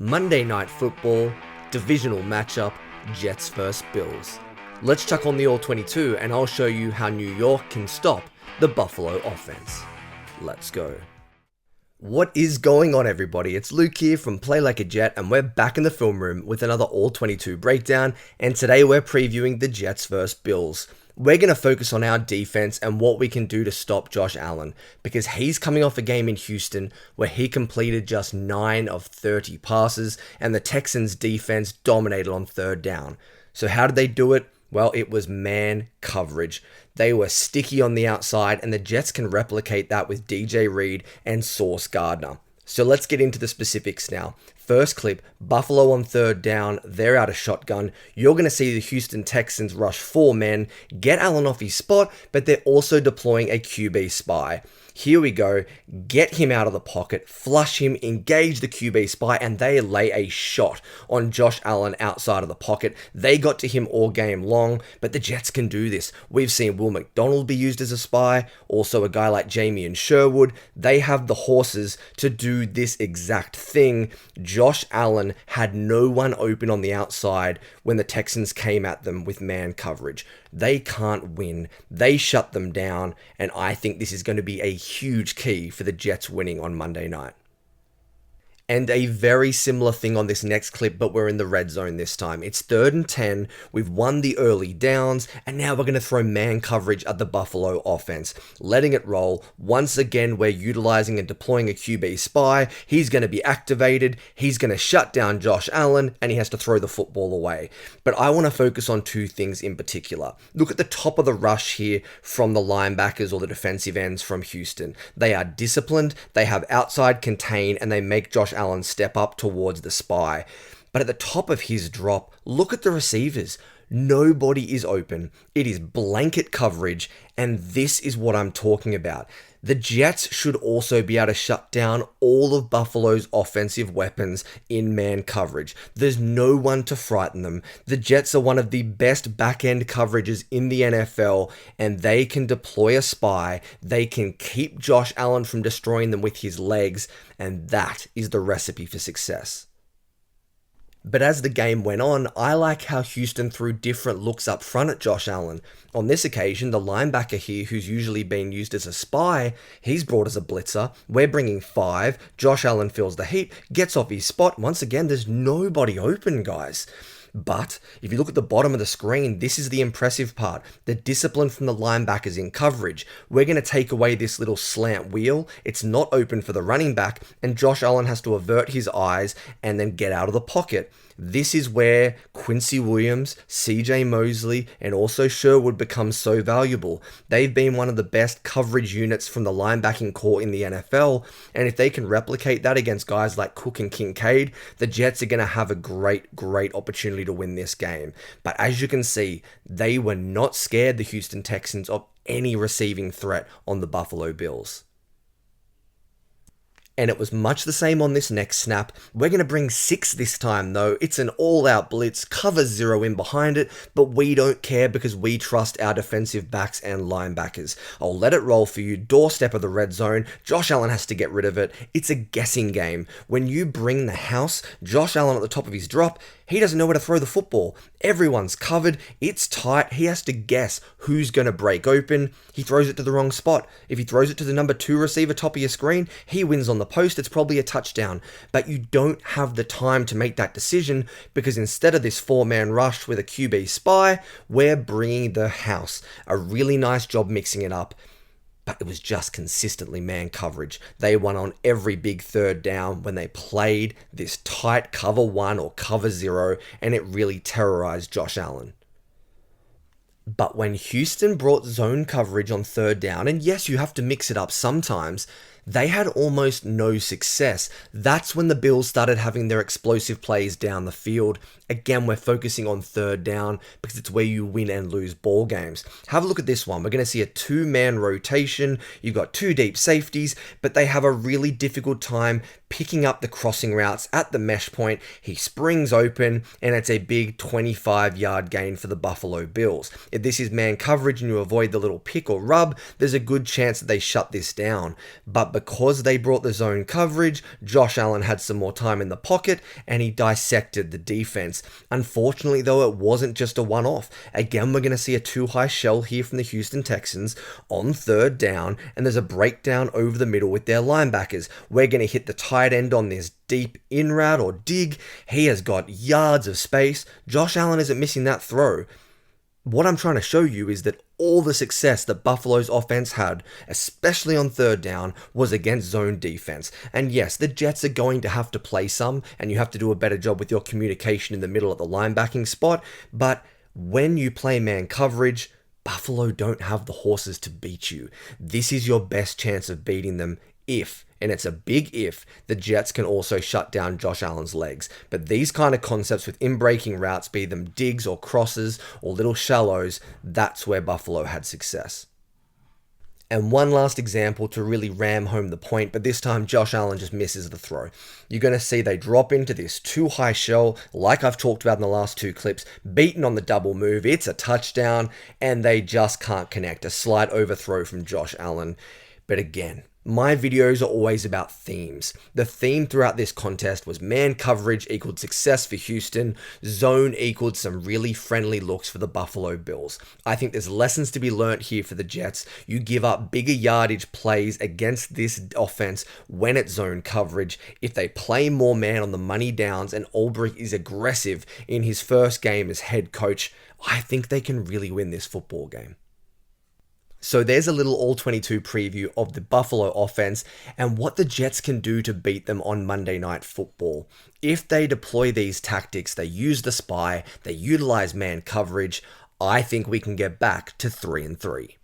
Monday Night Football, divisional matchup, Jets vs Bills. Let's chuck on the All-22 and I'll show you how New York can stop the Buffalo offense. Let's go. What is going on, everybody? It's Luke here from Play Like a Jet, and we're back in the film room with another All-22 breakdown, and today we're previewing the Jets vs Bills. We're going to focus on our defense and what we can do to stop Josh Allen, because he's coming off a game in Houston where he completed just 9 of 30 passes, and the Texans' defense dominated on third down. So how did they do it? Well, it was man coverage. They were sticky on the outside, and the Jets can replicate that with DJ Reed and Sauce Gardner. So let's get into the specifics now. First clip, Buffalo on third down, they're out of shotgun. You're going to see the Houston Texans rush 4 men, get Allen off his spot, but they're also deploying a QB spy. Here we go, get him out of the pocket, flush him, engage the QB spy, and they lay a shot on Josh Allen outside of the pocket. They got to him all game long, but the Jets can do this. We've seen Will McDonald be used as a spy, also a guy like Jamie and Sherwood. They have the horses to do this exact thing. Josh Allen had no one open on the outside when the Texans came at them with man coverage. They can't win. They shut them down, and I think this is going to be a huge key for the Jets winning on Monday night. And a very similar thing on this next clip, but we're in the red zone this time. It's 3rd and 10, we've won the early downs, and now we're going to throw man coverage at the Buffalo offense, letting it roll. Once again, we're utilizing and deploying a QB spy. He's going to be activated, he's going to shut down Josh Allen, and he has to throw the football away. But I want to focus on 2 things in particular. Look at the top of the rush here from the linebackers or the defensive ends from Houston. They are disciplined, they have outside contain, and they make Josh Allen step up towards the spy. But at the top of his drop, look at the receivers. Nobody is open. It is blanket coverage, and this is what I'm talking about. The Jets should also be able to shut down all of Buffalo's offensive weapons in man coverage. There's no one to frighten them. The Jets are one of the best back-end coverages in the NFL, and they can deploy a spy. They can keep Josh Allen from destroying them with his legs, and that is the recipe for success. But as the game went on, I like how Houston threw different looks up front at Josh Allen. On this occasion, the linebacker here, who's usually been used as a spy, he's brought as a blitzer. We're bringing 5. Josh Allen feels the heat, gets off his spot. Once again, there's nobody open, guys. But if you look at the bottom of the screen, this is the impressive part. The discipline from the linebackers in coverage. We're going to take away this little slant wheel. It's not open for the running back, and Josh Allen has to avert his eyes and then get out of the pocket. This is where Quincy Williams, CJ Mosley, and also Sherwood become so valuable. They've been one of the best coverage units from the linebacking core in the NFL, and if they can replicate that against guys like Cook and Kincaid, the Jets are going to have a great opportunity to win this game. But as you can see, they were not scared, the Houston Texans, of any receiving threat on the Buffalo Bills. And it was much the same on this next snap. We're going to bring 6 this time though. It's an all-out blitz, cover 0 in behind it, but we don't care because we trust our defensive backs and linebackers. I'll let it roll for you. Doorstep of the red zone. Josh Allen has to get rid of it. It's a guessing game. When you bring the house, Josh Allen at the top of his drop, he doesn't know where to throw the football. Everyone's covered. It's tight. He has to guess who's going to break open. He throws it to the wrong spot. If he throws it to the number 2 receiver top of your screen, he wins on the post. It's probably a touchdown. But you don't have the time to make that decision because instead of this 4-man rush with a QB spy, we're bringing the house. A really nice job mixing it up. But it was just consistently man coverage. They won on every big third down when they played this tight cover 1 or cover 0, and it really terrorized Josh Allen. But when Houston brought zone coverage on third down, and yes, you have to mix it up sometimes, they had almost no success. That's when the Bills started having their explosive plays down the field. Again, we're focusing on third down because it's where you win and lose ball games. Have a look at this one. We're going to see a 2-man rotation. You've got 2 deep safeties, but they have a really difficult time picking up the crossing routes at the mesh point. He springs open, and it's a big 25-yard gain for the Buffalo Bills. If this is man coverage and you avoid the little pick or rub, there's a good chance that they shut this down. But because they brought the zone coverage, Josh Allen had some more time in the pocket, and he dissected the defense. Unfortunately, though, it wasn't just a one-off. Again, we're going to see a too-high shell here from the Houston Texans on third down, and there's a breakdown over the middle with their linebackers. We're going to hit the tight end on this deep in route or dig. He has got yards of space. Josh Allen isn't missing that throw. What I'm trying to show you is that all the success that Buffalo's offense had, especially on third down, was against zone defense. And yes, the Jets are going to have to play some, and you have to do a better job with your communication in the middle at the linebacking spot, but when you play man coverage, Buffalo don't have the horses to beat you. This is your best chance of beating them if, and it's a big if, the Jets can also shut down Josh Allen's legs. But these kind of concepts with in-breaking routes, be them digs or crosses or little shallows, that's where Buffalo had success. And one last example to really ram home the point, but this time Josh Allen just misses the throw. You're going to see they drop into this too high shell, like I've talked about in the last two clips, beaten on the double move, it's a touchdown, and they just can't connect. A slight overthrow from Josh Allen. But again, my videos are always about themes. The theme throughout this contest was man coverage equaled success for Houston, zone equaled some really friendly looks for the Buffalo Bills. I think there's lessons to be learnt here for the Jets. You give up bigger yardage plays against this offense when it's zone coverage. If they play more man on the money downs and Ulbrich is aggressive in his first game as head coach, I think they can really win this football game. So there's a little All-22 preview of the Buffalo offense and what the Jets can do to beat them on Monday Night Football. If they deploy these tactics, they use the spy, they utilize man coverage, I think we can get back to 3-3.